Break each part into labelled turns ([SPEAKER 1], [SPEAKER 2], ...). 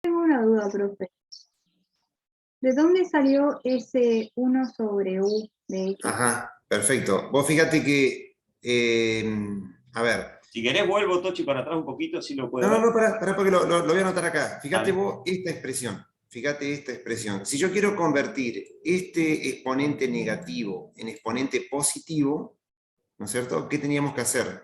[SPEAKER 1] Tengo una duda, profe. ¿De dónde salió ese 1 sobre U de X?
[SPEAKER 2] Ajá, perfecto. Vos fíjate que, a ver.
[SPEAKER 3] Si querés vuelvo, Tochi, para atrás un poquito, así lo puedo ver.
[SPEAKER 2] No, pará, porque lo voy a anotar acá. Fíjate
[SPEAKER 3] Dale.
[SPEAKER 2] vos esta expresión. Fíjate esta expresión. Si yo quiero convertir este exponente negativo en exponente positivo, ¿no es cierto? ¿Qué teníamos que hacer?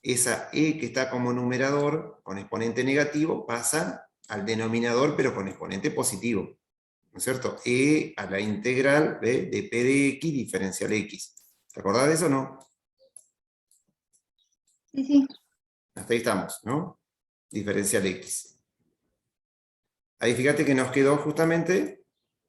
[SPEAKER 2] Esa e que está como numerador, con exponente negativo, pasa al denominador, pero con exponente positivo. ¿No es cierto? E a la integral de p de x diferencial x. ¿Te acordás de eso o no?
[SPEAKER 1] Sí, sí.
[SPEAKER 2] Hasta ahí estamos, ¿no? Diferencial x. Ahí fíjate que nos quedó justamente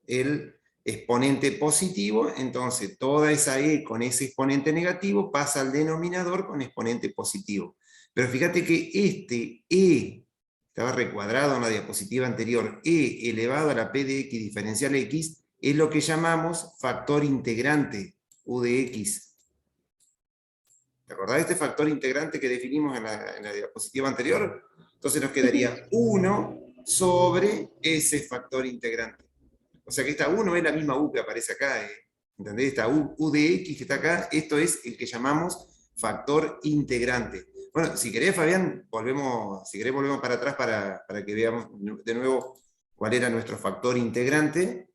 [SPEAKER 2] el exponente positivo, entonces toda esa e con ese exponente negativo pasa al denominador con exponente positivo. Pero fíjate que este e, estaba recuadrado en la diapositiva anterior, e elevado a la p de x diferencial x, es lo que llamamos factor integrante, u de x. ¿Te acordás de este factor integrante que definimos en la diapositiva anterior? Entonces nos quedaría 1 sobre ese factor integrante. O sea que esta U no es la misma U que aparece acá. ¿Entendés? Esta U de X que está acá, esto es el que llamamos factor integrante. Bueno, si querés, Fabián, volvemos para atrás para que veamos de nuevo cuál era nuestro factor integrante.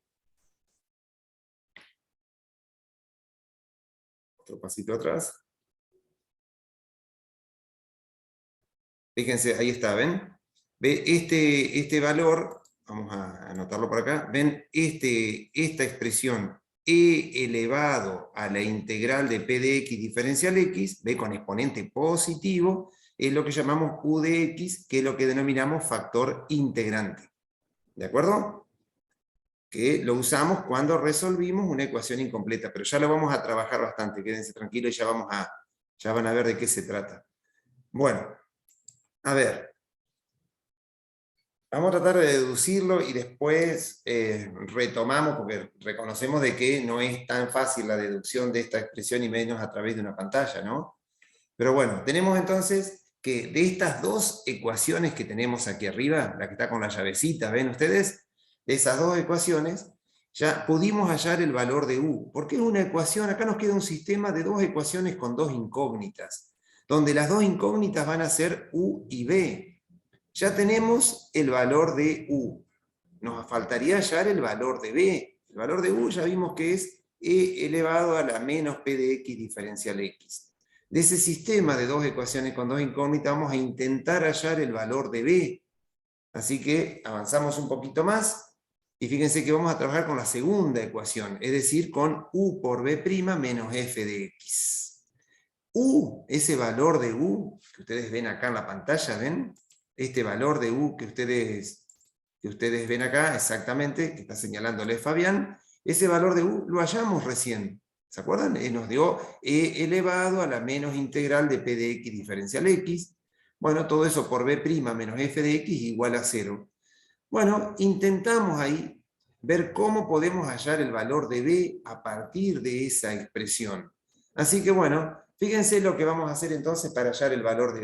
[SPEAKER 2] Otro pasito atrás. Fíjense, ahí está, ¿ven? Ve este valor, vamos a anotarlo por acá, ven esta expresión e elevado a la integral de p de x diferencial x, ve con exponente positivo, es lo que llamamos u de x, que es lo que denominamos factor integrante. ¿De acuerdo? Que lo usamos cuando resolvimos una ecuación incompleta, pero ya lo vamos a trabajar bastante, quédense tranquilos y ya van a ver de qué se trata. Bueno, a ver. Vamos a tratar de deducirlo y después retomamos, porque reconocemos de que no es tan fácil la deducción de esta expresión y menos a través de una pantalla, ¿no? Pero bueno, tenemos entonces que de estas dos ecuaciones que tenemos aquí arriba, la que está con la llavecita, ¿ven ustedes? De esas dos ecuaciones, ya pudimos hallar el valor de U, porque es una ecuación, acá nos queda un sistema de dos ecuaciones con dos incógnitas, donde las dos incógnitas van a ser U y B. Ya tenemos el valor de U. Nos faltaría hallar el valor de B. El valor de U ya vimos que es e elevado a la menos p de x diferencial x. De ese sistema de dos ecuaciones con dos incógnitas vamos a intentar hallar el valor de B. Así que avanzamos un poquito más y fíjense que vamos a trabajar con la segunda ecuación, es decir, con U por B' menos f de x. U, ese valor de U que ustedes ven acá en la pantalla, ¿ven? Este valor de U que ustedes ven acá, exactamente, que está señalándole Fabián, ese valor de U lo hallamos recién. ¿Se acuerdan? Nos dio e elevado a la menos integral de p de x diferencial x. Bueno, todo eso por b' menos f de x igual a 0. Bueno, intentamos ahí ver cómo podemos hallar el valor de b a partir de esa expresión. Así que bueno, fíjense lo que vamos a hacer entonces para hallar el valor de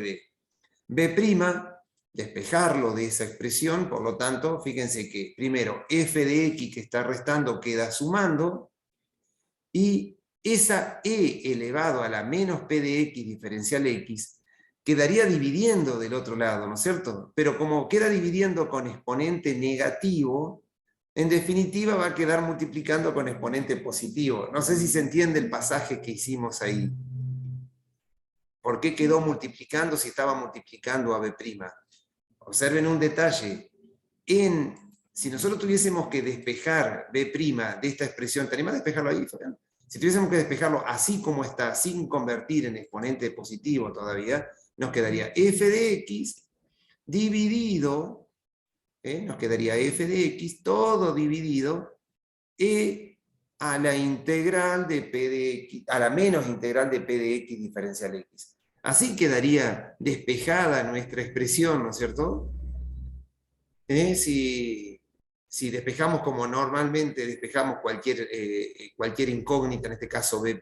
[SPEAKER 2] b. b', despejarlo de esa expresión, por lo tanto, fíjense que primero f de x que está restando queda sumando, y esa e elevado a la menos p de x diferencial x quedaría dividiendo del otro lado, ¿no es cierto? Pero como queda dividiendo con exponente negativo, en definitiva va a quedar multiplicando con exponente positivo. No sé si se entiende el pasaje que hicimos ahí. ¿Por qué quedó multiplicando si estaba multiplicando a b'? Observen un detalle. Si nosotros tuviésemos que despejar b' de esta expresión, ¿te animás a despejarlo ahí, Fabián? Si tuviésemos que despejarlo así como está, sin convertir en exponente positivo todavía, nos quedaría f de x dividido, nos quedaría f de x todo dividido e a la integral de p de x, a la menos integral de p de x diferencial x. Así quedaría despejada nuestra expresión, ¿no es cierto? Si despejamos como normalmente despejamos cualquier incógnita, en este caso b'.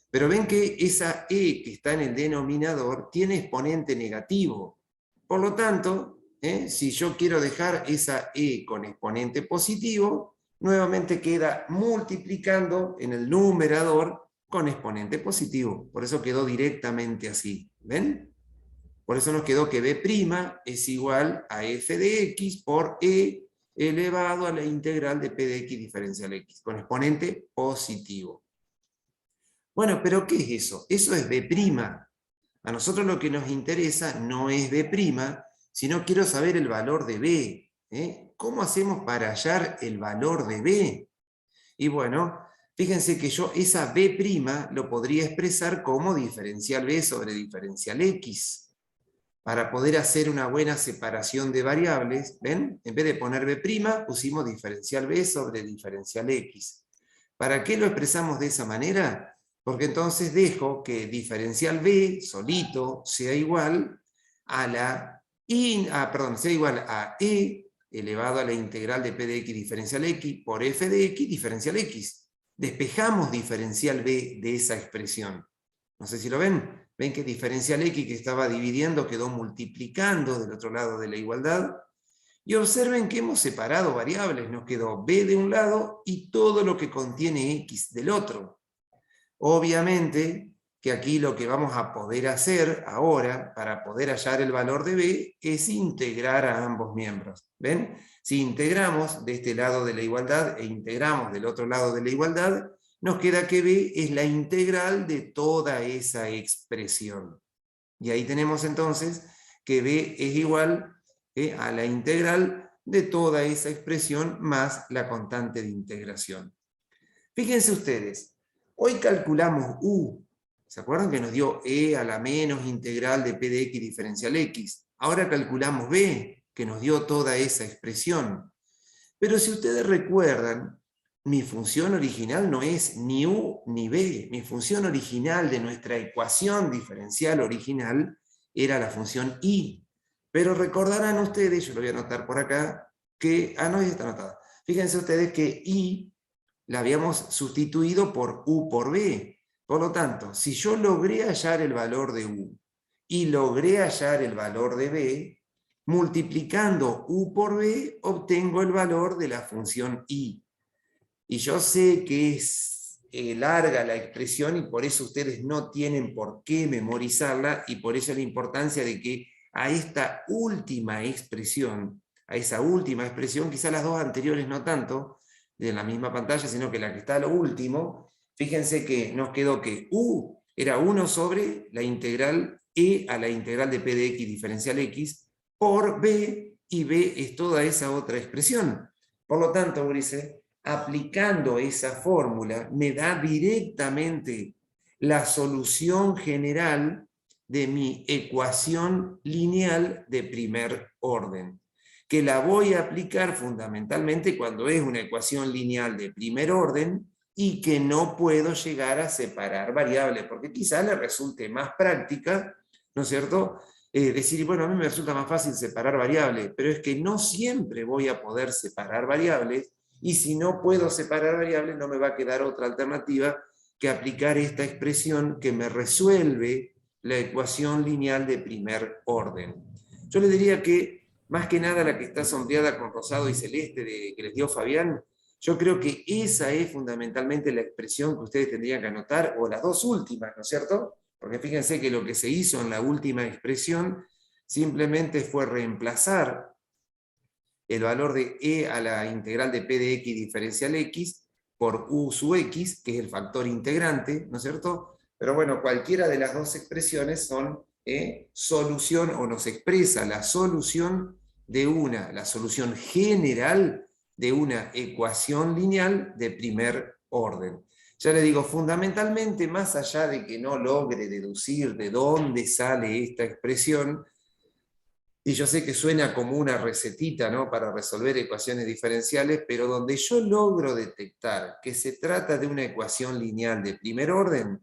[SPEAKER 2] Pero ven que esa e que está en el denominador tiene exponente negativo. Por lo tanto, si yo quiero dejar esa e con exponente positivo, nuevamente queda multiplicando en el numerador con exponente positivo. Por eso quedó directamente así. ¿Ven? Por eso nos quedó que b' es igual a f de x por e elevado a la integral de p de x diferencial x, con exponente positivo. Bueno, pero ¿qué es eso? Eso es b'. A nosotros lo que nos interesa no es b', sino quiero saber el valor de b. ¿Cómo hacemos para hallar el valor de b? Y bueno, fíjense que yo esa b' lo podría expresar como diferencial b sobre diferencial x. Para poder hacer una buena separación de variables, ¿ven? En vez de poner b', pusimos diferencial b sobre diferencial x. ¿Para qué lo expresamos de esa manera? Porque entonces dejo que diferencial b solito sea igual a sea igual a e elevado a la integral de p de x diferencial x por f de x diferencial x. Despejamos diferencial b de esa expresión. No sé si lo ven. Ven que diferencial x que estaba dividiendo quedó multiplicando del otro lado de la igualdad. Y observen que hemos separado variables. Nos quedó b de un lado y todo lo que contiene x del otro. Obviamente que aquí lo que vamos a poder hacer ahora para poder hallar el valor de b es integrar a ambos miembros. ¿Ven? Si integramos de este lado de la igualdad e integramos del otro lado de la igualdad, nos queda que b es la integral de toda esa expresión. Y ahí tenemos entonces que b es igual a la integral de toda esa expresión más la constante de integración. Fíjense ustedes, hoy calculamos u. ¿Se acuerdan que nos dio e a la menos integral de p de x diferencial x? Ahora calculamos b, que nos dio toda esa expresión. Pero si ustedes recuerdan, mi función original no es ni u ni b. Mi función original de nuestra ecuación diferencial original era la función y. Pero recordarán ustedes, yo lo voy a anotar por acá, que, no, ya está anotada. Fíjense ustedes que y la habíamos sustituido por u por b. Por lo tanto, si yo logré hallar el valor de u y logré hallar el valor de b, multiplicando u por b, obtengo el valor de la función y. Y yo sé que es larga la expresión y por eso ustedes no tienen por qué memorizarla y por eso la importancia de que a esta última expresión, quizás las dos anteriores no tanto, de la misma pantalla, sino que la que está a lo último, fíjense que nos quedó que u era 1 sobre la integral e a la integral de p de x diferencial x por b, y b es toda esa otra expresión. Por lo tanto, Ulises, aplicando esa fórmula, me da directamente la solución general de mi ecuación lineal de primer orden, que la voy a aplicar fundamentalmente cuando es una ecuación lineal de primer orden y que no puedo llegar a separar variables, porque quizás le resulte más práctica, ¿no es cierto?, decir, bueno, a mí me resulta más fácil separar variables, pero es que no siempre voy a poder separar variables, y si no puedo separar variables, no me va a quedar otra alternativa que aplicar esta expresión que me resuelve la ecuación lineal de primer orden. Yo le diría que, más que nada la que está sombreada con rosado y celeste que les dio Fabián, yo creo que esa es fundamentalmente la expresión que ustedes tendrían que anotar, o las dos últimas, ¿no es cierto? Porque fíjense que lo que se hizo en la última expresión simplemente fue reemplazar el valor de e a la integral de p de x diferencial x por u sub x, que es el factor integrante, ¿no es cierto? Pero bueno, cualquiera de las dos expresiones son solución, o nos expresa la solución la solución general de una ecuación lineal de primer orden. Ya le digo, fundamentalmente, más allá de que no logre deducir de dónde sale esta expresión, y yo sé que suena como una recetita, ¿no?, para resolver ecuaciones diferenciales, pero donde yo logro detectar que se trata de una ecuación lineal de primer orden,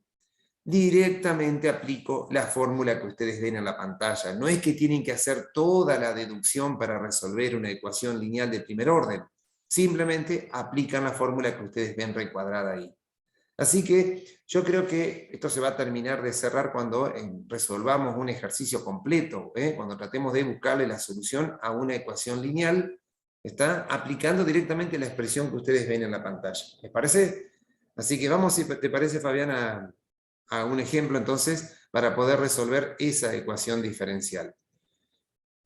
[SPEAKER 2] directamente aplico la fórmula que ustedes ven en la pantalla. No es que tienen que hacer toda la deducción para resolver una ecuación lineal de primer orden. Simplemente aplican la fórmula que ustedes ven recuadrada ahí. Así que yo creo que esto se va a terminar de cerrar cuando resolvamos un ejercicio completo, cuando tratemos de buscarle la solución a una ecuación lineal, ¿está? Aplicando directamente la expresión que ustedes ven en la pantalla. ¿Les parece? Así que vamos, si te parece, Fabián, a un ejemplo entonces para poder resolver esa ecuación diferencial.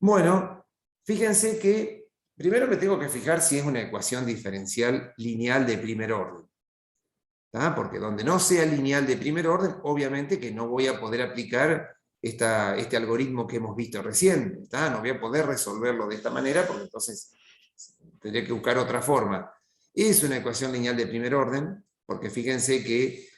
[SPEAKER 2] Bueno, fíjense que primero me tengo que fijar si es una ecuación diferencial lineal de primer orden. Porque donde no sea lineal de primer orden, obviamente que no voy a poder aplicar este algoritmo que hemos visto recién. No voy a poder resolverlo de esta manera, porque entonces tendría que buscar otra forma. Es una ecuación lineal de primer orden, porque fíjense que,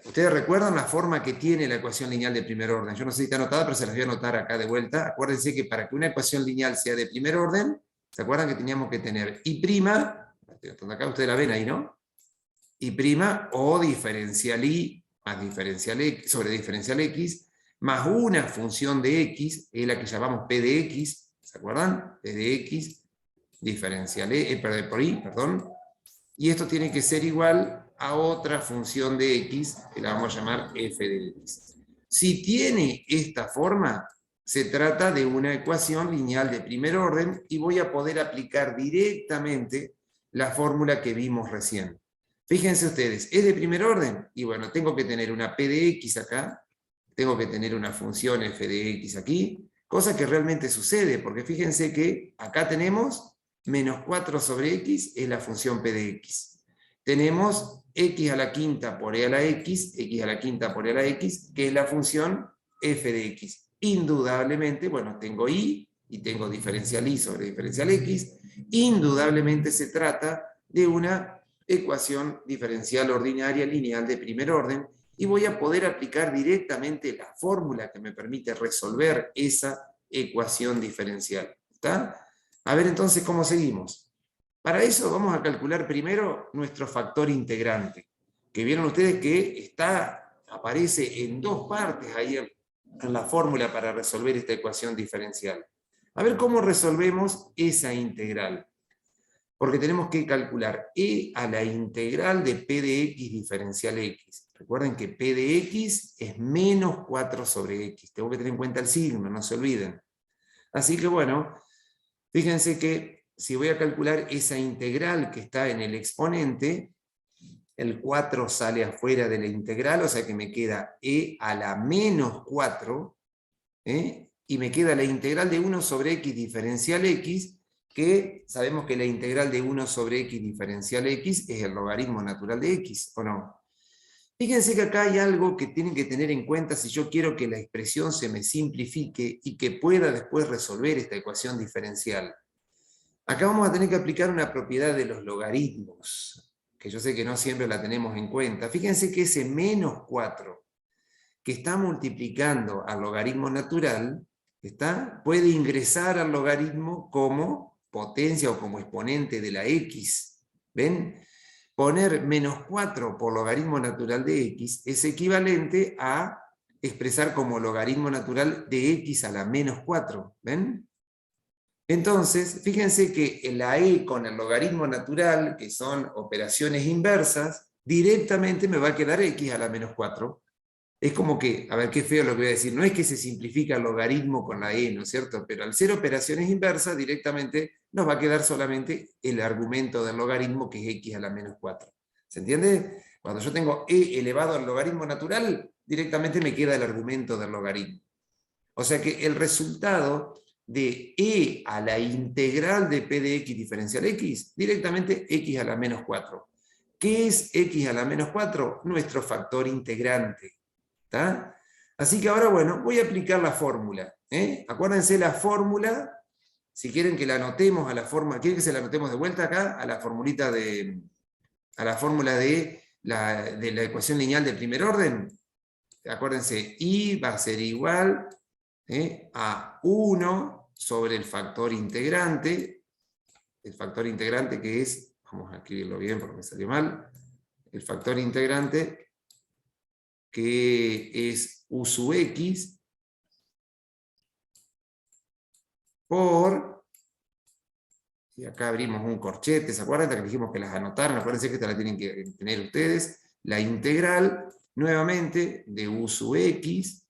[SPEAKER 2] ustedes recuerdan la forma que tiene la ecuación lineal de primer orden. Yo no sé si está anotada, pero se las voy a anotar acá de vuelta. Acuérdense que para que una ecuación lineal sea de primer orden, ¿se acuerdan que teníamos que tener I', acá ustedes la ven ahí, ¿no? Y' o diferencial i más diferencial x, sobre diferencial x, más una función de x, es la que llamamos p de x, ¿se acuerdan? P de x, diferencial por i, perdón. Y esto tiene que ser igual a otra función de x, que la vamos a llamar f de x. Si tiene esta forma, se trata de una ecuación lineal de primer orden, y voy a poder aplicar directamente la fórmula que vimos recién. Fíjense ustedes, ¿es de primer orden? Y bueno, tengo que tener una p de x acá, tengo que tener una función f de x aquí, cosa que realmente sucede, porque fíjense que acá tenemos menos 4 sobre x, es la función p de x. Tenemos x a la quinta por e a la x, x a la quinta por e a la x, que es la función f de x. Indudablemente, bueno, tengo y tengo diferencial y sobre diferencial x, indudablemente se trata de una ecuación diferencial ordinaria lineal de primer orden, y voy a poder aplicar directamente la fórmula que me permite resolver esa ecuación diferencial. ¿Está? A ver entonces cómo seguimos. Para eso vamos a calcular primero nuestro factor integrante, que vieron ustedes que aparece en dos partes ahí en la fórmula para resolver esta ecuación diferencial. A ver cómo resolvemos esa integral. Porque tenemos que calcular e a la integral de p de x diferencial x. Recuerden que p de x es menos 4 sobre x. Tengo que tener en cuenta el signo, no se olviden. Así que bueno, fíjense que si voy a calcular esa integral que está en el exponente, el 4 sale afuera de la integral, o sea que me queda e a la menos 4, y me queda la integral de 1 sobre x diferencial x, que sabemos que la integral de 1 sobre x diferencial x es el logaritmo natural de x, ¿o no? Fíjense que acá hay algo que tienen que tener en cuenta si yo quiero que la expresión se me simplifique y que pueda después resolver esta ecuación diferencial. Acá vamos a tener que aplicar una propiedad de los logaritmos, que yo sé que no siempre la tenemos en cuenta. Fíjense que ese menos 4 que está multiplicando al logaritmo natural, puede ingresar al logaritmo como potencia o como exponente de la x. ¿Ven? Poner menos 4 por logaritmo natural de x es equivalente a expresar como logaritmo natural de x a la menos 4. ¿Ven? Entonces, fíjense que la e con el logaritmo natural, que son operaciones inversas, directamente me va a quedar x a la menos 4. Es como que, a ver qué feo lo que voy a decir, no es que se simplifica el logaritmo con la e, ¿no es cierto? Pero al ser operaciones inversas, directamente nos va a quedar solamente el argumento del logaritmo, que es x a la menos 4. ¿Se entiende? Cuando yo tengo e elevado al logaritmo natural, directamente me queda el argumento del logaritmo. O sea que el resultado de e a la integral de p de x diferencial x, directamente x a la menos 4. ¿Qué es x a la menos 4? Nuestro factor integrante. ¿Está? Así que ahora, bueno, voy a aplicar la fórmula. Acuérdense la fórmula, si quieren que la anotemos a la fórmula, ¿quieren que se la anotemos de vuelta acá? A la formulita a la fórmula de la ecuación lineal de primer orden. Acuérdense, y va a ser igual a 1 sobre el factor integrante que es, vamos a escribirlo bien porque me salió mal, el factor integrante que es u sub x por, y acá abrimos un corchete, ¿se acuerdan que dijimos que las anotaron? Acuérdense que esta la tienen que tener ustedes, la integral, nuevamente, de u sub x,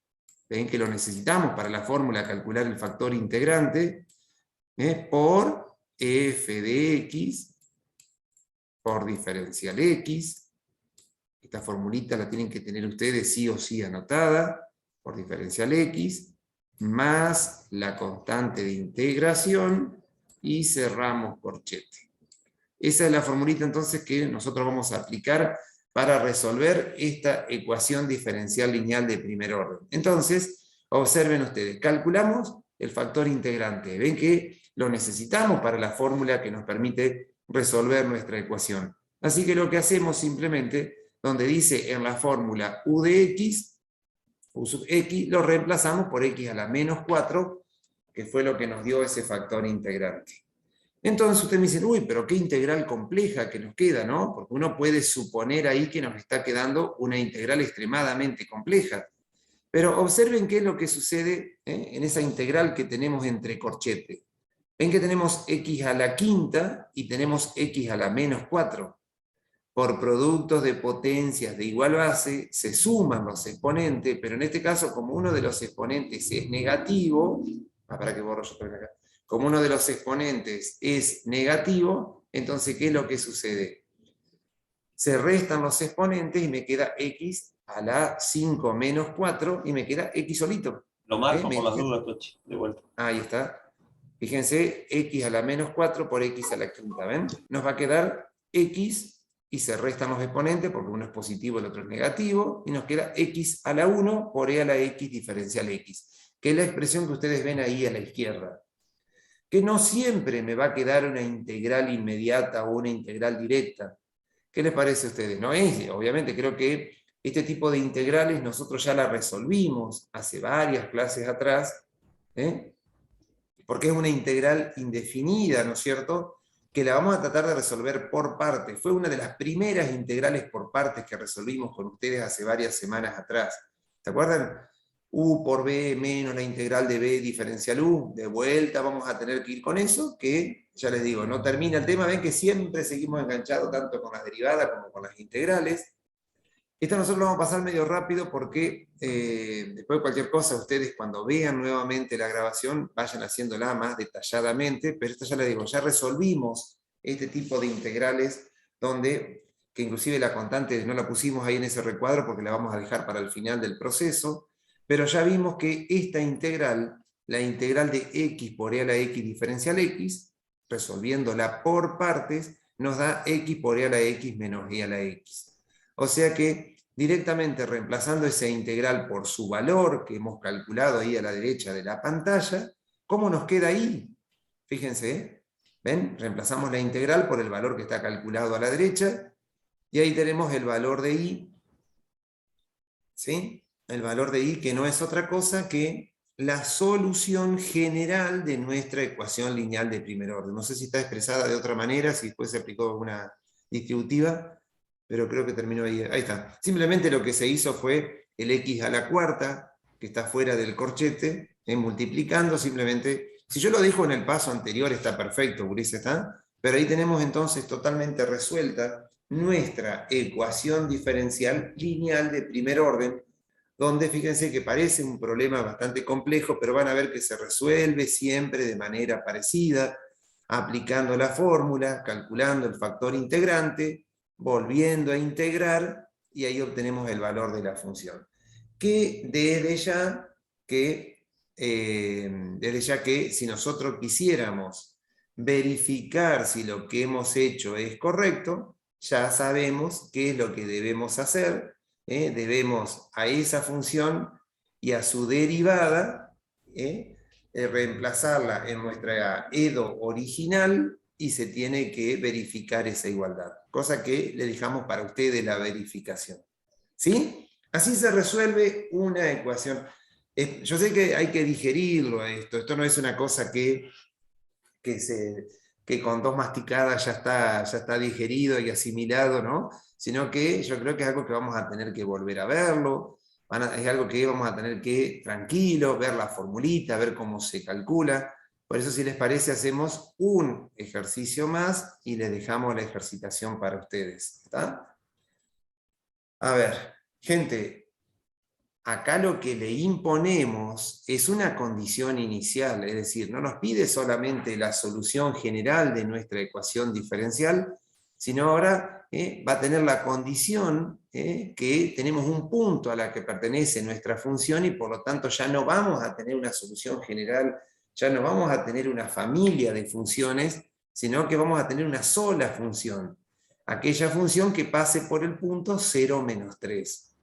[SPEAKER 2] ven que lo necesitamos para la fórmula calcular el factor integrante, por f de x, por diferencial x, esta formulita la tienen que tener ustedes sí o sí anotada, por diferencial x, más la constante de integración, y cerramos corchete. Esa es la formulita entonces que nosotros vamos a aplicar para resolver esta ecuación diferencial lineal de primer orden. Entonces, observen ustedes, calculamos el factor integrante. Ven que lo necesitamos para la fórmula que nos permite resolver nuestra ecuación. Así que lo que hacemos simplemente, donde dice en la fórmula u de x, u sub x, lo reemplazamos por x a la menos 4, que fue lo que nos dio ese factor integrante. Entonces ustedes me dicen, uy, pero qué integral compleja que nos queda, ¿no? Porque uno puede suponer ahí que nos está quedando una integral extremadamente compleja. Pero observen qué es lo que sucede en esa integral que tenemos entre corchetes. Ven que tenemos x a la quinta y tenemos x a la menos 4. Por productos de potencias de igual base se suman los exponentes, pero en este caso como uno de los exponentes es negativo, para que borro yo también acá. Como uno de los exponentes es negativo, entonces ¿qué es lo que sucede? Se restan los exponentes y me queda x a la 5 menos 4 y me queda x solito.
[SPEAKER 3] Lo marco por las dudas, Tochi, de vuelta.
[SPEAKER 2] Ahí está. Fíjense, x a la menos 4 por x a la quinta, ¿ven? Nos va a quedar x y se restan los exponentes porque uno es positivo y el otro es negativo, y nos queda x a la 1 por e a la x diferencial x, que es la expresión que ustedes ven ahí a la izquierda. Que no siempre me va a quedar una integral inmediata o una integral directa. ¿Qué les parece a ustedes? No es, obviamente creo que este tipo de integrales nosotros ya la resolvimos hace varias clases atrás, porque es una integral indefinida, ¿no es cierto?, que la vamos a tratar de resolver por partes. Fue una de las primeras integrales por partes que resolvimos con ustedes hace varias semanas atrás. ¿Se acuerdan? U por b menos la integral de b diferencial u. De vuelta vamos a tener que ir con eso, que ya les digo, no termina el tema. Ven que siempre seguimos enganchados tanto con las derivadas como con las integrales. Esto nosotros lo vamos a pasar medio rápido porque después de cualquier cosa ustedes cuando vean nuevamente la grabación vayan haciéndola más detalladamente, pero esto ya les digo, ya resolvimos este tipo de integrales que inclusive la constante no la pusimos ahí en ese recuadro porque la vamos a dejar para el final del proceso, pero ya vimos que esta integral, la integral de x por e a la x diferencial x, resolviéndola por partes, nos da x por e a la x menos e a la x. O sea que directamente reemplazando esa integral por su valor que hemos calculado ahí a la derecha de la pantalla, ¿cómo nos queda ahí? Fíjense, ¿ven? Reemplazamos la integral por el valor que está calculado a la derecha, y ahí tenemos el valor de i, ¿sí? El valor de i que no es otra cosa que la solución general de nuestra ecuación lineal de primer orden. No sé si está expresada de otra manera, si después se aplicó una distributiva, pero creo que terminó ahí. Ahí está. Simplemente lo que se hizo fue el x a la cuarta, que está fuera del corchete, multiplicando simplemente. Si yo lo dejo en el paso anterior está perfecto, Ulises, ¿está? Pero ahí tenemos entonces totalmente resuelta nuestra ecuación diferencial lineal de primer orden, donde fíjense que parece un problema bastante complejo, pero van a ver que se resuelve siempre de manera parecida, aplicando la fórmula, calculando el factor integrante, volviendo a integrar, y ahí obtenemos el valor de la función. Que desde ya que si nosotros quisiéramos verificar si lo que hemos hecho es correcto, ya sabemos qué es lo que debemos hacer. Debemos a esa función y a su derivada reemplazarla en nuestra EDO original, y se tiene que verificar esa igualdad, cosa que le dejamos para ustedes la verificación. ¿Sí? Así se resuelve una ecuación. Yo sé que hay que digerirlo a esto no es una cosa que con dos masticadas ya está digerido y asimilado, ¿no? Sino que yo creo que es algo que vamos a tener que volver a verlo, es algo que vamos a tener que, tranquilo, ver la formulita, ver cómo se calcula. Por eso, si les parece, hacemos un ejercicio más y les dejamos la ejercitación para ustedes. ¿Está? A ver, gente, acá lo que le imponemos es una condición inicial, es decir, no nos pide solamente la solución general de nuestra ecuación diferencial, sino ahora va a tener la condición que tenemos un punto a la que pertenece nuestra función y por lo tanto ya no vamos a tener una solución general, ya no vamos a tener una familia de funciones, sino que vamos a tener una sola función. Aquella función que pase por el punto 0 menos 3.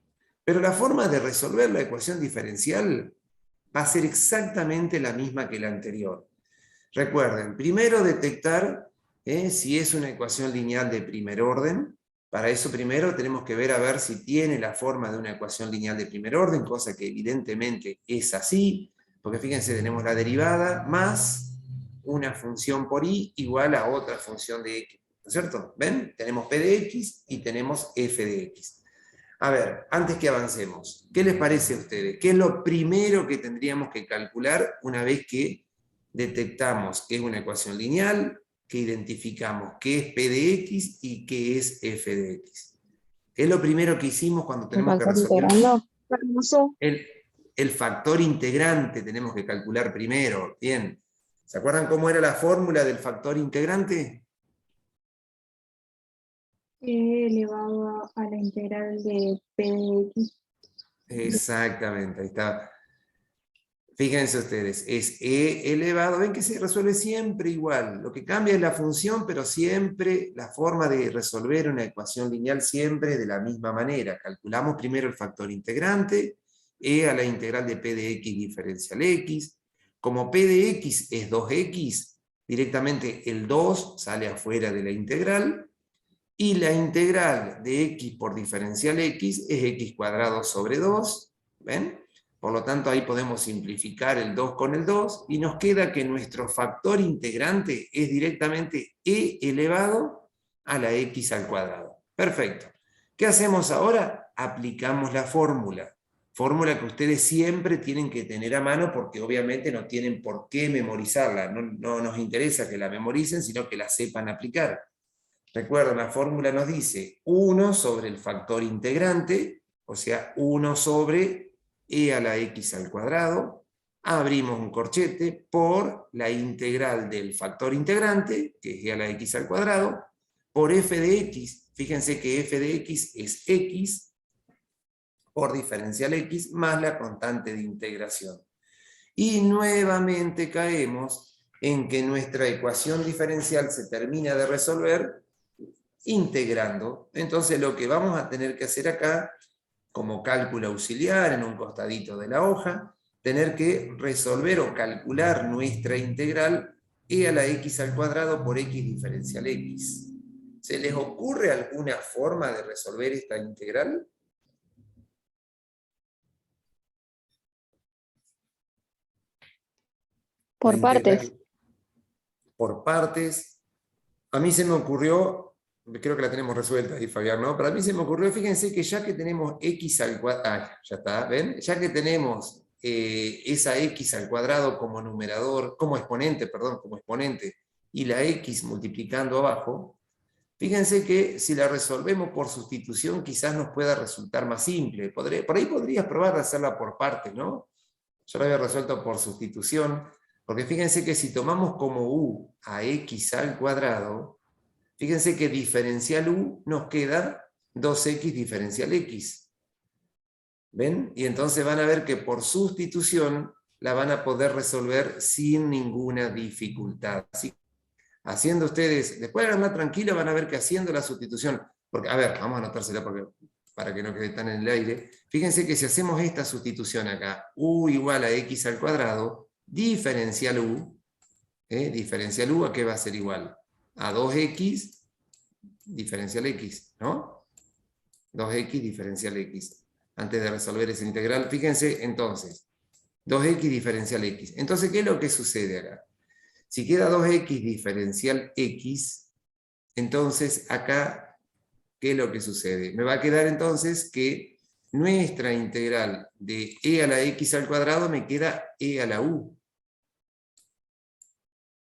[SPEAKER 2] Pero la forma de resolver la ecuación diferencial va a ser exactamente la misma que la anterior. Recuerden, primero detectar si es una ecuación lineal de primer orden. Para eso primero tenemos que ver a ver si tiene la forma de una ecuación lineal de primer orden, cosa que evidentemente es así, porque fíjense, tenemos la derivada más una función por i igual a otra función de x. ¿No es cierto? ¿Ven? Tenemos p de x y tenemos f de x. A ver, antes que avancemos, ¿qué les parece a ustedes? ¿Qué es lo primero que tendríamos que calcular una vez que detectamos que es una ecuación lineal, que identificamos qué es p de x y qué es f de x? ¿Qué es lo primero que hicimos cuando tenemos que resolver? El factor integrante tenemos que calcular primero. Bien. ¿Se acuerdan cómo era la fórmula del factor integrante?
[SPEAKER 1] E elevado a la integral de p de x.
[SPEAKER 2] Exactamente, ahí está. Fíjense ustedes, es e elevado, ven que se resuelve siempre igual, lo que cambia es la función, pero siempre la forma de resolver una ecuación lineal siempre de la misma manera. Calculamos primero el factor integrante, e a la integral de p de x diferencial x. Como p de x es 2x, directamente el 2 sale afuera de la integral, y la integral de x por diferencial x es x cuadrado sobre 2, ¿ven? Por lo tanto, ahí podemos simplificar el 2 con el 2, y nos queda que nuestro factor integrante es directamente e elevado a la x al cuadrado. Perfecto. ¿Qué hacemos ahora? Aplicamos la fórmula. Fórmula que ustedes siempre tienen que tener a mano porque obviamente no tienen por qué memorizarla. No nos interesa que la memoricen, sino que la sepan aplicar. Recuerden, la fórmula nos dice 1 sobre el factor integrante, o sea, 1 sobre e a la x al cuadrado, abrimos un corchete, por la integral del factor integrante, que es e a la x al cuadrado, por f de x, fíjense que f de x es x, por diferencial x, más la constante de integración. Y nuevamente caemos en que nuestra ecuación diferencial se termina de resolver integrando. Entonces lo que vamos a tener que hacer acá, como cálculo auxiliar en un costadito de la hoja, tener que resolver o calcular nuestra integral e a la x al cuadrado por x diferencial x. ¿Se les ocurre alguna forma de resolver esta integral?
[SPEAKER 4] Por partes.
[SPEAKER 2] Por partes. A mí se me ocurrió, creo que la tenemos resuelta ahí, Fabián, ¿no? Pero a mí se me ocurrió, fíjense que ya que tenemos x al cuadrado, ya está, ¿ven? Ya que tenemos esa x al cuadrado como numerador, como exponente, y la x multiplicando abajo, fíjense que si la resolvemos por sustitución quizás nos pueda resultar más simple. Por ahí podrías probar de hacerla por partes, ¿no? Yo la había resuelto por sustitución, porque fíjense que si tomamos como u a x al cuadrado, fíjense que diferencial u nos queda 2x diferencial x. ¿Ven? Y entonces van a ver que por sustitución la van a poder resolver sin ninguna dificultad. Así, haciendo ustedes, después de ganar tranquilo, van a ver que haciendo la sustitución, porque, a ver, vamos a anotársela para que no quede tan en el aire. Fíjense que si hacemos esta sustitución acá, u igual a x al cuadrado, diferencial u, ¿a qué va a ser igual? A 2x diferencial x, ¿no? 2x diferencial x. Antes de resolver esa integral, fíjense entonces, 2x diferencial x. Entonces, ¿qué es lo que sucede acá? Si queda 2x diferencial x, entonces acá, ¿qué es lo que sucede? Me va a quedar entonces que nuestra integral de e a la x al cuadrado me queda e a la u.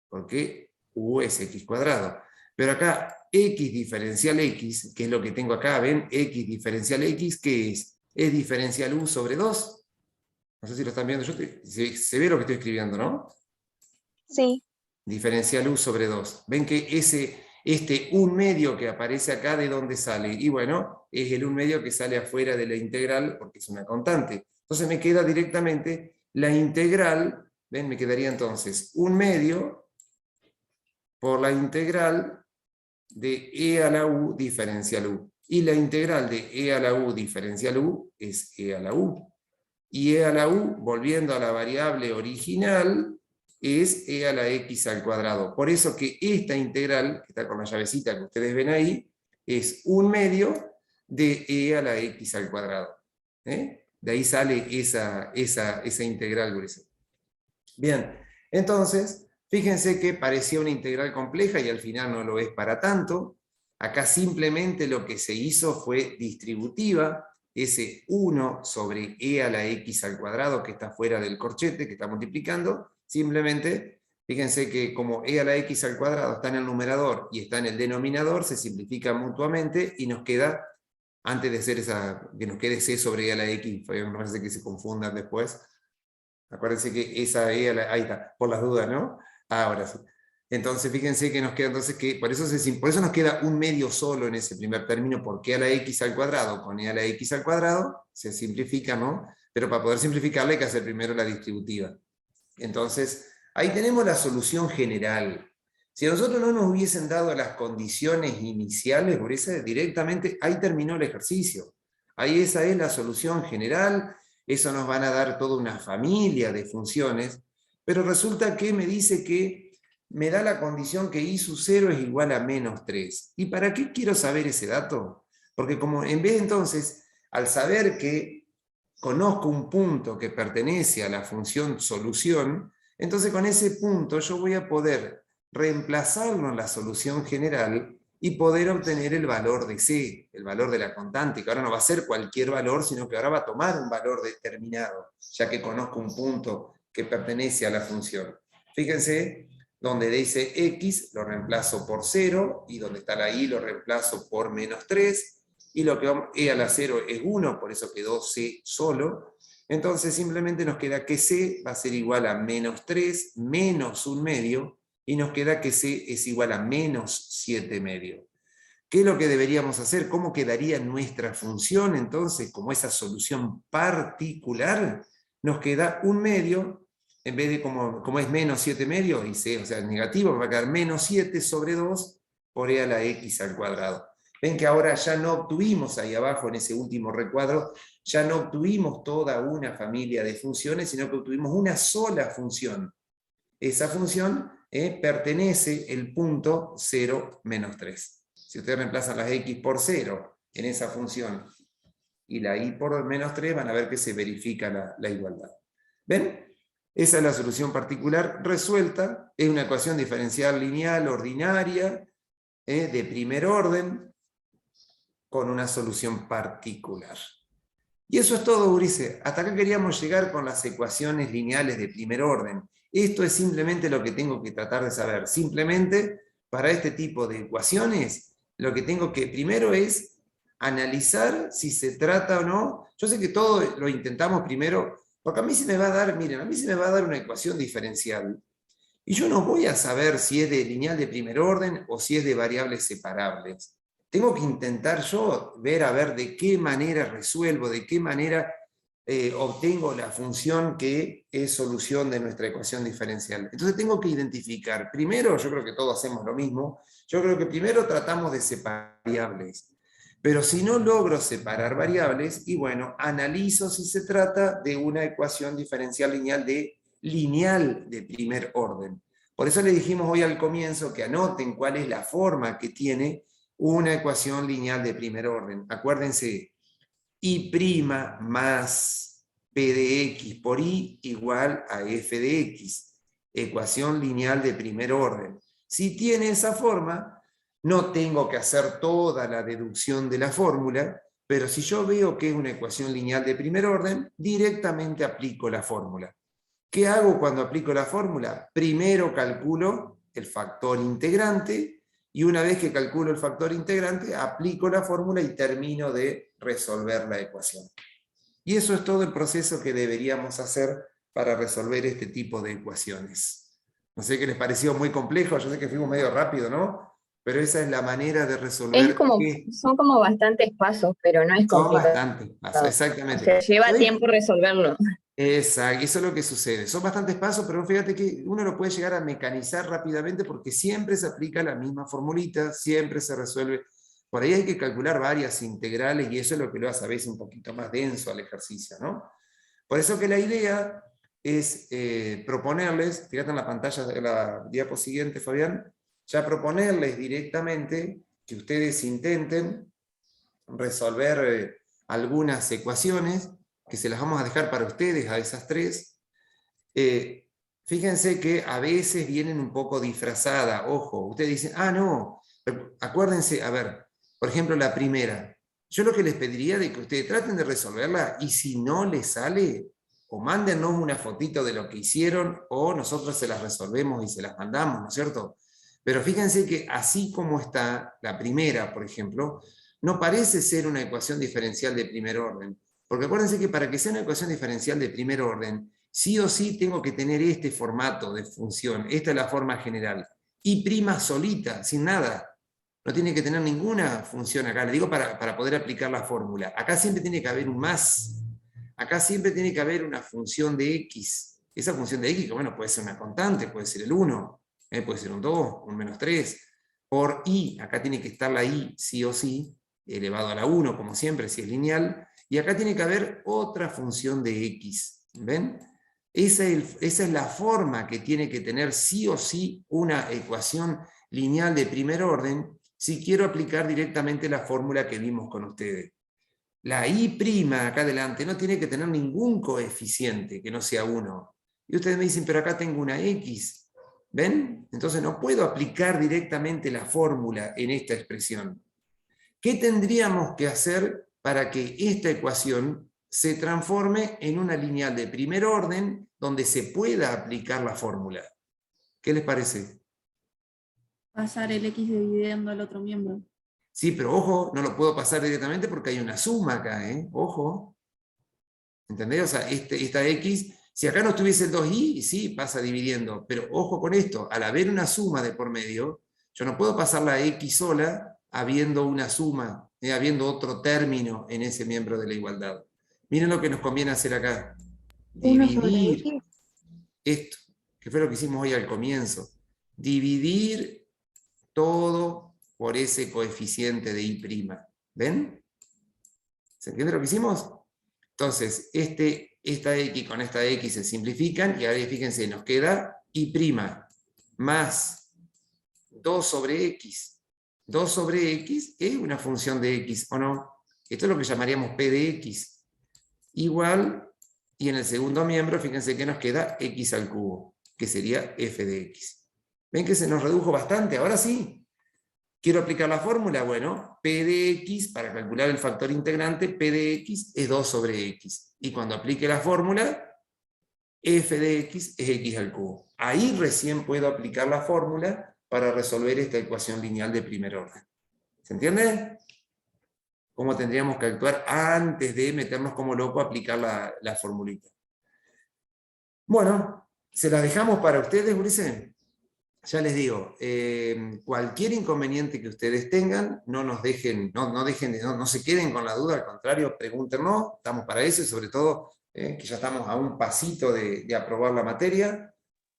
[SPEAKER 2] Porque u es x cuadrado. Pero acá, x diferencial x, que es lo que tengo acá, ¿ven? X diferencial x, ¿qué es? Es diferencial u sobre 2. No sé si lo están viendo, se ve lo que estoy escribiendo, ¿no?
[SPEAKER 4] Sí.
[SPEAKER 2] Diferencial u sobre 2. Ven que este 1/2 que aparece acá, ¿de dónde sale? Y bueno, es el 1/2 que sale afuera de la integral porque es una constante. Entonces me queda directamente la integral, ¿ven? Me quedaría entonces 1/2 por la integral de e a la u diferencial u. Y la integral de e a la u diferencial u es e a la u. Y e a la u, volviendo a la variable original, es e a la x al cuadrado. Por eso que esta integral, que está con la llavecita que ustedes ven ahí, es 1/2 de e a la x al cuadrado. De ahí sale esa integral gruesa. Bien, entonces, fíjense que parecía una integral compleja y al final no lo es para tanto. Acá simplemente lo que se hizo fue distributiva, ese 1 sobre e a la x al cuadrado que está fuera del corchete, que está multiplicando, simplemente, fíjense que como e a la x al cuadrado está en el numerador y está en el denominador, se simplifica mutuamente y nos queda, antes de hacer que nos quede c sobre e a la x, me parece que se confundan después. Acuérdense que esa e a la, ahí está, por las dudas, ¿no? Ahora sí. Entonces, fíjense que nos queda, entonces, que por eso nos queda 1/2 solo en ese primer término, porque e a la x al cuadrado con e a la x al cuadrado se simplifica, ¿no? Pero para poder simplificarla hay que hacer primero la distributiva. Entonces, ahí tenemos la solución general. Si a nosotros no nos hubiesen dado las condiciones iniciales, por eso directamente ahí terminó el ejercicio. Ahí esa es la solución general, eso nos van a dar toda una familia de funciones, pero resulta que me dice que me da la condición que i sub 0 es igual a -3. ¿Y para qué quiero saber ese dato? Porque como en vez entonces, al saber que conozco un punto que pertenece a la función solución, entonces con ese punto yo voy a poder reemplazarlo en la solución general y poder obtener el valor de c, el valor de la constante, que ahora no va a ser cualquier valor, sino que ahora va a tomar un valor determinado, ya que conozco un punto que pertenece a la función. Fíjense, donde dice x lo reemplazo por 0, y donde está la y lo reemplazo por -3, y lo que vamos, e a la 0 es 1, por eso quedó c solo. Entonces simplemente nos queda que c va a ser igual a -3 menos 1/2, y nos queda que c es igual a -7/2. ¿Qué es lo que deberíamos hacer? ¿Cómo quedaría nuestra función entonces como esa solución particular? Nos queda 1/2, en vez de como es -7/2, y c, o sea, negativo, va a quedar -7 sobre 2 por e a la x al cuadrado. Ven que ahora ya no obtuvimos ahí abajo en ese último recuadro, ya no obtuvimos toda una familia de funciones, sino que obtuvimos una sola función. Esa función pertenece el punto 0, -3. Si ustedes reemplazan las x por 0 en esa función y la y por -3, van a ver que se verifica la igualdad. ¿Ven? Esa es la solución particular resuelta. Es una ecuación diferencial lineal ordinaria de primer orden con una solución particular. Y eso es todo, Ulises. Hasta acá queríamos llegar con las ecuaciones lineales de primer orden. Esto es simplemente lo que tengo que tratar de saber. Simplemente, para este tipo de ecuaciones, lo que tengo que primero es analizar si se trata o no. Yo sé que todo lo intentamos primero, porque a mí se me va a dar, miren, a mí se me va a dar una ecuación diferencial. Y yo no voy a saber si es de lineal de primer orden o si es de variables separables. Tengo que intentar yo ver a ver de qué manera resuelvo, de qué manera obtengo la función que es solución de nuestra ecuación diferencial. Entonces tengo que identificar, primero, yo creo que todos hacemos lo mismo, yo creo que primero tratamos de separar variables, pero si no logro separar variables, y bueno, analizo si se trata de una ecuación diferencial lineal de primer orden. Por eso le dijimos hoy al comienzo que anoten cuál es la forma que tiene una ecuación lineal de primer orden. Acuérdense, y' más p de x por i igual a f de x. Ecuación lineal de primer orden. Si tiene esa forma, no tengo que hacer toda la deducción de la fórmula, pero si yo veo que es una ecuación lineal de primer orden, directamente aplico la fórmula. ¿Qué hago cuando aplico la fórmula? Primero calculo el factor integrante, y una vez que calculo el factor integrante, aplico la fórmula y termino de resolver la ecuación. Y eso es todo el proceso que deberíamos hacer para resolver este tipo de ecuaciones. No sé qué les pareció muy complejo, yo sé que fuimos medio rápido, ¿no? Pero esa es la manera de resolver.
[SPEAKER 4] Son como bastantes pasos, pero no es
[SPEAKER 2] Son
[SPEAKER 4] complicado.
[SPEAKER 2] bastantes pasos,
[SPEAKER 4] O
[SPEAKER 2] exactamente.
[SPEAKER 4] sea, lleva
[SPEAKER 2] ¿Sabés?
[SPEAKER 4] tiempo resolverlo.
[SPEAKER 2] Exacto, eso es lo que sucede. Son bastantes pasos, pero fíjate que uno lo puede llegar a mecanizar rápidamente porque siempre se aplica la misma formulita, siempre se resuelve. Por ahí hay que calcular varias integrales y eso es lo que lo hace a veces un poquito más denso al ejercicio, ¿no? Por eso que la idea es proponerles, fíjate en la pantalla de la diapo siguiente, Fabián, ya proponerles directamente que ustedes intenten resolver algunas ecuaciones, que se las vamos a dejar para ustedes a esas tres. Fíjense que a veces vienen un poco disfrazadas, ojo, ustedes dicen, no, acuérdense, a ver, por ejemplo la primera, yo lo que les pediría de que ustedes traten de resolverla y si no les sale, o mándennos una fotito de lo que hicieron o nosotros se las resolvemos y se las mandamos, ¿no es cierto? Pero fíjense que así como está la primera, por ejemplo, no parece ser una ecuación diferencial de primer orden. Porque acuérdense que para que sea una ecuación diferencial de primer orden, sí o sí tengo que tener este formato de función. Esta es la forma general. Y prima solita, sin nada. No tiene que tener ninguna función acá. Le digo para poder aplicar la fórmula. Acá siempre tiene que haber un más. Acá siempre tiene que haber una función de x. Esa función de x, que bueno, puede ser una constante, puede ser el 1, puede ser un 2, un menos 3. Por y, acá tiene que estar la y sí o sí, elevado a la 1, como siempre, si es lineal. Y acá tiene que haber otra función de x. ¿Ven? Esa es la forma que tiene que tener sí o sí una ecuación lineal de primer orden si quiero aplicar directamente la fórmula que vimos con ustedes. La y' acá adelante no tiene que tener ningún coeficiente que no sea 1. Y ustedes me dicen, pero acá tengo una x. ¿Ven? Entonces no puedo aplicar directamente la fórmula en esta expresión. ¿Qué tendríamos que hacer para que esta ecuación se transforme en una lineal de primer orden donde se pueda aplicar la fórmula? ¿Qué les parece?
[SPEAKER 5] Pasar el x dividiendo al otro miembro.
[SPEAKER 2] Sí, pero ojo, no lo puedo pasar directamente porque hay una suma acá, ¿eh? Ojo. ¿Entendés? O sea, esta x, si acá no estuviese el 2i, sí, pasa dividiendo. Pero ojo con esto, al haber una suma de por medio, yo no puedo pasar la x sola habiendo una suma, habiendo otro término en ese miembro de la igualdad. Miren lo que nos conviene hacer acá.
[SPEAKER 1] 1 sobre
[SPEAKER 2] Dividir
[SPEAKER 1] x.
[SPEAKER 2] esto, que fue lo que hicimos hoy al comienzo. Dividir todo por ese coeficiente de y'. ¿Ven? ¿Se entiende lo que hicimos? Entonces, esta x con esta x se simplifican y ahora fíjense, nos queda y' más 2 sobre x. 2 sobre x es una función de x, ¿o no? Esto es lo que llamaríamos p de x. Igual, y en el segundo miembro, fíjense que nos queda x al cubo, que sería f de x. ¿Ven que se nos redujo bastante? Ahora sí. ¿Quiero aplicar la fórmula? Bueno, p de x, para calcular el factor integrante, p de x es 2 sobre x. Y cuando aplique la fórmula, f de x es x al cubo. Ahí recién puedo aplicar la fórmula para resolver esta ecuación lineal de primer orden. ¿Se entiende? ¿Cómo tendríamos que actuar antes de meternos como loco a aplicar la formulita? Bueno, se las dejamos para ustedes, Ulises. Ya les digo, cualquier inconveniente que ustedes tengan, no se queden con la duda, al contrario, pregúntenos, estamos para eso, y sobre todo que ya estamos a un pasito de aprobar la materia.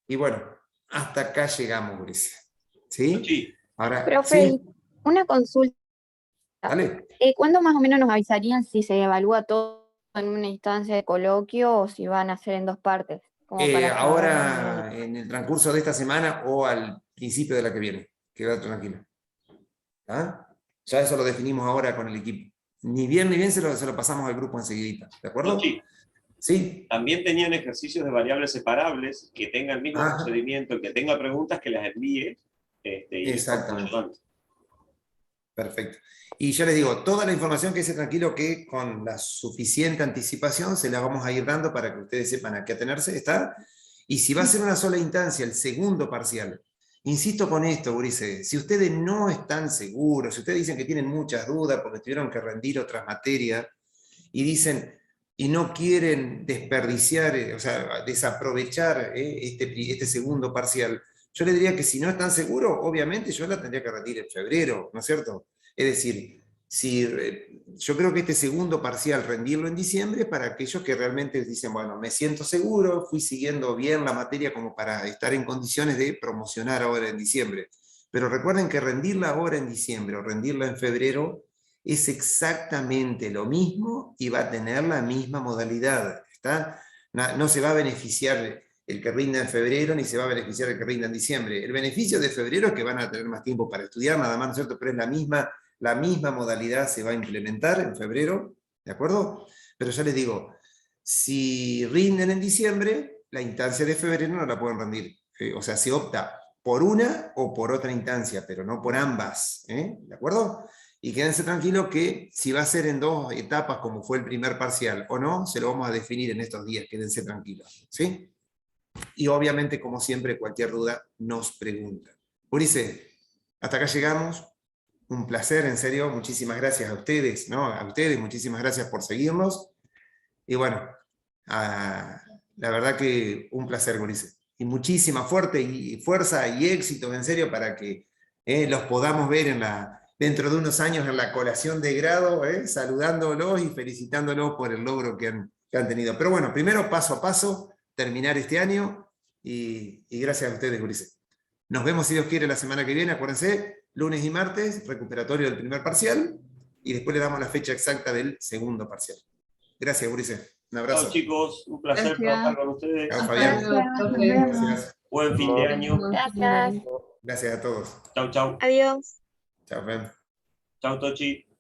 [SPEAKER 2] Y bueno, hasta acá llegamos, Ulises. ¿Sí?
[SPEAKER 3] Sí.
[SPEAKER 2] Ahora,
[SPEAKER 4] Profe,
[SPEAKER 2] ¿sí?
[SPEAKER 4] una consulta.
[SPEAKER 2] Dale.
[SPEAKER 4] ¿Cuándo más o menos nos avisarían si se evalúa todo en una instancia de coloquio o si van a ser en dos partes? Como para saber más o
[SPEAKER 2] Ahora,
[SPEAKER 4] menos.
[SPEAKER 2] en el transcurso de esta semana o al principio de la que viene. Quédate tranquilo. ¿Ah? Ya eso lo definimos ahora con el equipo. Ni bien se lo pasamos al grupo enseguidita. ¿De acuerdo?
[SPEAKER 3] Sí.
[SPEAKER 2] Sí.
[SPEAKER 3] También tenían ejercicios de variables separables que tengan el mismo
[SPEAKER 2] Ajá.
[SPEAKER 3] procedimiento, que tenga preguntas que las envíe. Y
[SPEAKER 2] Exactamente. Perfecto. Y ya les digo, toda la información, quédese tranquilo que con la suficiente anticipación se la vamos a ir dando para que ustedes sepan a qué atenerse, ¿está? Y si va a ser una sola instancia, el segundo parcial, Insisto con esto, Ulises, si ustedes no están seguros, si ustedes dicen que tienen muchas dudas porque tuvieron que rendir otras materias, y dicen, y no quieren desperdiciar, o sea, desaprovechar este segundo parcial, yo les diría que si no están seguros, obviamente yo la tendría que rendir en febrero, ¿no es cierto? Es decir, yo creo que este segundo parcial rendirlo en diciembre para aquellos que realmente dicen, bueno, me siento seguro, fui siguiendo bien la materia como para estar en condiciones de promocionar ahora en diciembre. Pero recuerden que rendirla ahora en diciembre o rendirla en febrero es exactamente lo mismo y va a tener la misma modalidad. ¿Está? No se va a beneficiar el que rinda en febrero ni se va a beneficiar el que rinda en diciembre. El beneficio de febrero es que van a tener más tiempo para estudiar, nada más, ¿no es cierto? Pero es la misma modalidad se va a implementar en febrero, ¿de acuerdo? Pero ya les digo, si rinden en diciembre, la instancia de febrero no la pueden rendir. O sea, se opta por una o por otra instancia, pero no por ambas, ¿de acuerdo? Y quédense tranquilos que si va a ser en 2 etapas como fue el primer parcial o no, se lo vamos a definir en estos días, quédense tranquilos, ¿sí? Y obviamente, como siempre, cualquier duda nos preguntan. Ulises, hasta acá llegamos. Un placer, en serio, muchísimas gracias a ustedes, ¿no? A ustedes, muchísimas gracias por seguirnos. Y bueno, la verdad que un placer, Ulises. Y muchísima fuerza y éxito, en serio, para que los podamos ver dentro de unos años en la colación de grado, saludándolos y felicitándolos por el logro que han tenido. Pero bueno, primero, paso a paso, terminar este año, y gracias a ustedes, Ulises. Nos vemos, si Dios quiere, la semana que viene, acuérdense, lunes y martes, recuperatorio del primer parcial, y después le damos la fecha exacta del segundo parcial. Gracias, Ulises. Un abrazo.
[SPEAKER 3] Chao, chicos, un placer
[SPEAKER 5] Gracias.
[SPEAKER 3] trabajar con ustedes.
[SPEAKER 2] Chao, Fabián.
[SPEAKER 1] Nos vemos.
[SPEAKER 2] Gracias.
[SPEAKER 3] Buen fin de año.
[SPEAKER 4] Gracias.
[SPEAKER 2] Gracias a todos.
[SPEAKER 3] Chau, chau.
[SPEAKER 4] Adiós.
[SPEAKER 2] Chao, Fabián.
[SPEAKER 3] Chau, Tochi.